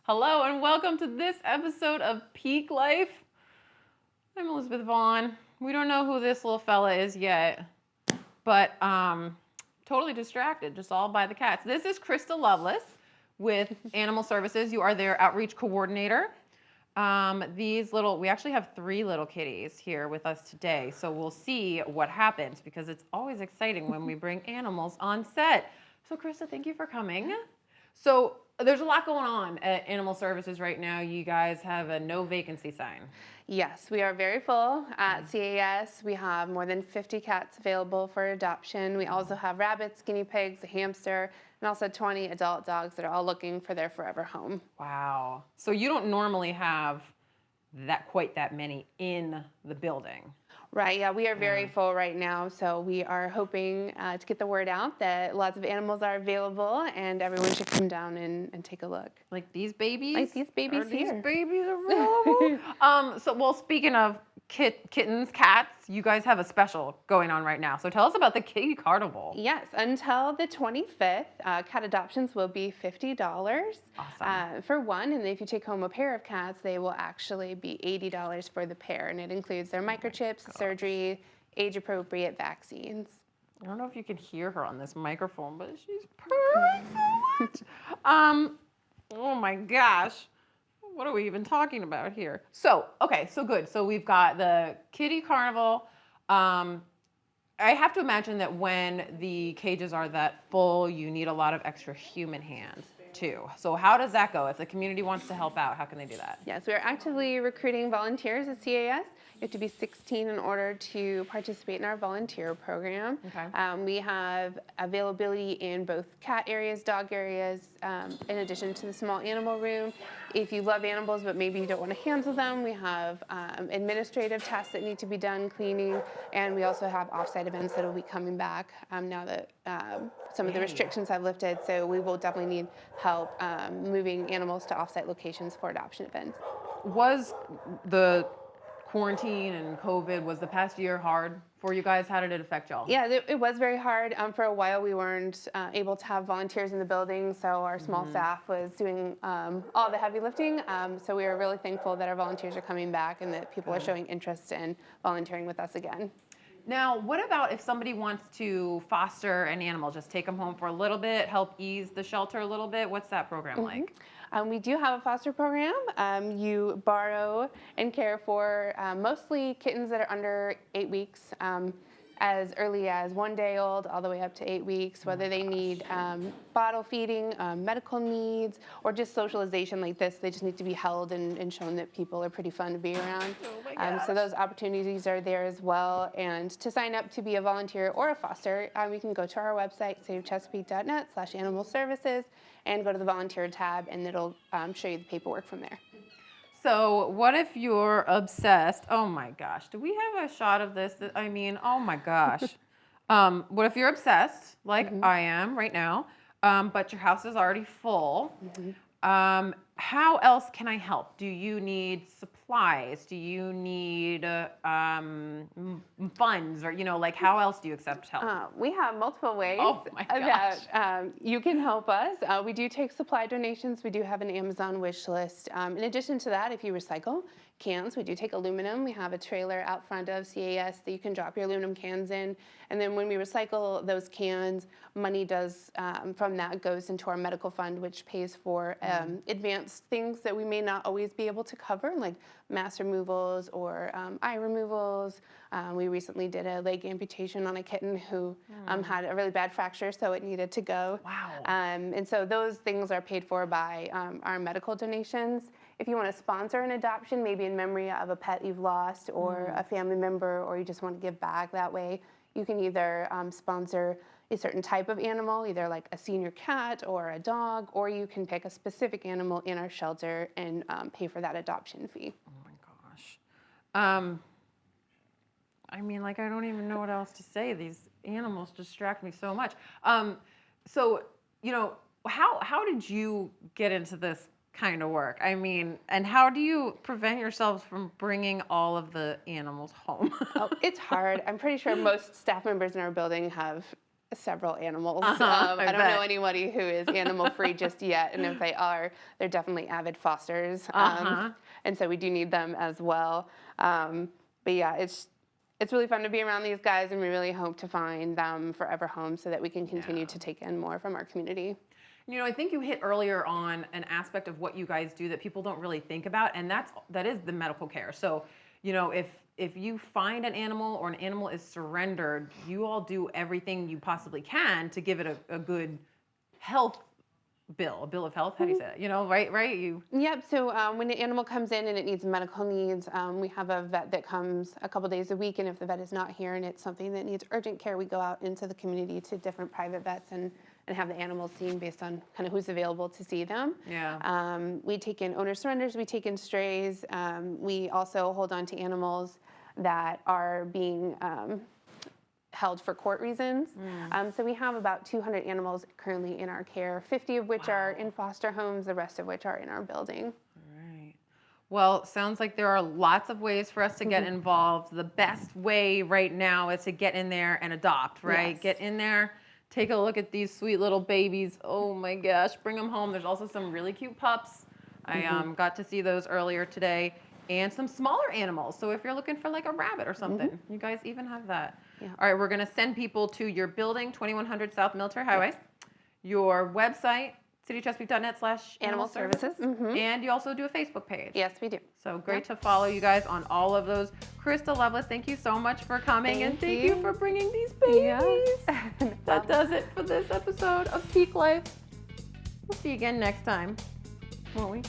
Hello and welcome to this episode of Peak Life. I'm Elizabeth Vaughn. We don't know who this little fella is yet, but totally distracted, just all by the cats. This is Krista Lovelace with Animal Services. You are their outreach coordinator. We actually have 3 little kitties here with us today, so we'll see what happens because it's always exciting when we bring animals on set. So Krista, thank you for coming. So there's a lot going on at Animal Services right now. You guys have a no vacancy sign. Yes, we are very full at CAS. We have more than 50 cats available for adoption. We also have rabbits, guinea pigs, a hamster, and also 20 adult dogs that are all looking for their forever home. Wow. So you don't normally have quite that many in the building. Right, yeah, we are very full right now, so we are hoping to get the word out that lots of animals are available and everyone should come down and take a look. Like these babies? Like these babies Are here. these babies available? Speaking of kittens, cats, you guys have a special going on right now. So tell us about the Kitty Carnival. Yes, until the 25th, cat adoptions will be $50 Awesome. for one, and if you take home a pair of cats, they will actually be $80 for the pair, and it includes their microchips, surgery, age-appropriate vaccines. I don't know if you can hear her on this microphone, but she's purring so much. Oh my gosh. What are we even talking about here? So good. So we've got the Kitty Carnival. I have to imagine that when the cages are that full, you need a lot of extra human hands too. So how does that go? If the community wants to help out, how can they do that? Yes, we are actively recruiting volunteers at CAS. You have to be 16 in order to participate in our volunteer program. Okay. We have availability in both cat areas, dog areas, in addition to the small animal room. If you love animals but maybe you don't want to handle them, we have administrative tasks that need to be done, cleaning, and we also have offsite events that will be coming back now that some of the restrictions have lifted. So we will definitely need help moving animals to offsite locations for adoption events. Was the quarantine and COVID, was the past year hard for you guys? How did it affect y'all? Yeah, it was very hard. For a while, we weren't able to have volunteers in the building, so our small staff was doing all the heavy lifting. So we are really thankful that our volunteers are coming back and that people are showing interest in volunteering with us again. Now, what about if somebody wants to foster an animal, just take them home for a little bit, help ease the shelter a little bit? What's that program like? We do have a foster program. You borrow and care for mostly kittens that are under 8 weeks, as early as 1 day old, all the way up to 8 weeks, whether they need bottle feeding, medical needs, or just socialization like this. They just need to be held and shown that people are pretty fun to be around. Oh my gosh. So those opportunities are there as well. And to sign up to be a volunteer or a foster, you can go to our website, savechesapeake.net/animal services, and go to the volunteer tab, and it'll show you the paperwork from there. So what if you're obsessed? Oh my gosh, do we have a shot of this? Oh my gosh. What if you're obsessed, like I am right now, but your house is already full? How else can I help? Do you need supplies? Do you need funds? Or, how else do you accept help? We have multiple ways that you can help us. We do take supply donations. We do have an Amazon wish list. In addition to that, if you recycle cans, we do take aluminum. We have a trailer out front of CAS that you can drop your aluminum cans in. And then when we recycle those cans, money from that goes into our medical fund, which pays for advanced things that we may not always be able to cover, like mass removals or eye removals. We recently did a leg amputation on a kitten who had a really bad fracture, so it needed to go. Wow. And so those things are paid for by our medical donations. If you want to sponsor an adoption, maybe in memory of a pet you've lost or a family member, or you just want to give back that way, you can either sponsor a certain type of animal, either like a senior cat or a dog, or you can pick a specific animal in our shelter and pay for that adoption fee. Oh my gosh. I don't even know what else to say. These animals distract me so much. How did you get into this kind of work? And how do you prevent yourselves from bringing all of the animals home? It's hard. I'm pretty sure most staff members in our building have several animals. I I don't know bet. anybody who is animal free just yet, and if they are, they're definitely avid fosters. And so we do need them as well. But yeah, it's really fun to be around these guys, and we really hope to find them forever homes so that we can continue to take in more from our community. You know, I think you hit earlier on an aspect of what you guys do that people don't really think about, and that is the medical care. So, you know, if you find an animal or an animal is surrendered, you all do everything you possibly can to give it a good health bill, a bill of health. How do you say that? You know, right? You. Yep. So when an animal comes in and it needs medical needs, we have a vet that comes a couple days a week. And if the vet is not here and it's something that needs urgent care, we go out into the community to different private vets and have the animals seen based on kind of who's available to see them. Yeah. We take in owner surrenders. We take in strays. We also hold on to animals that are being held for court reasons. So we have about 200 animals currently in our care, 50 of which are in foster homes, the rest of which are in our building. Right. Well, sounds like there are lots of ways for us to get involved. The best way right now is to get in there and adopt, right? Yes. Get in there, take a look at these sweet little babies. Oh my gosh, bring them home. There's also some really cute pups. I got to see those earlier today. And some smaller animals. So if you're looking for like a rabbit or something, you guys even have that. Yeah. All right, we're going to send people to your building, 2100 South Military Highway, your website, citychesapeake.net/animal services, and you also do a Facebook page. Yes, we do. So great to follow you guys on all of those. Krista Lovelace, thank you so much for coming, and thank you for bringing these babies. Yeah. That does it for this episode of Peak Life. We'll see you again next time, won't we?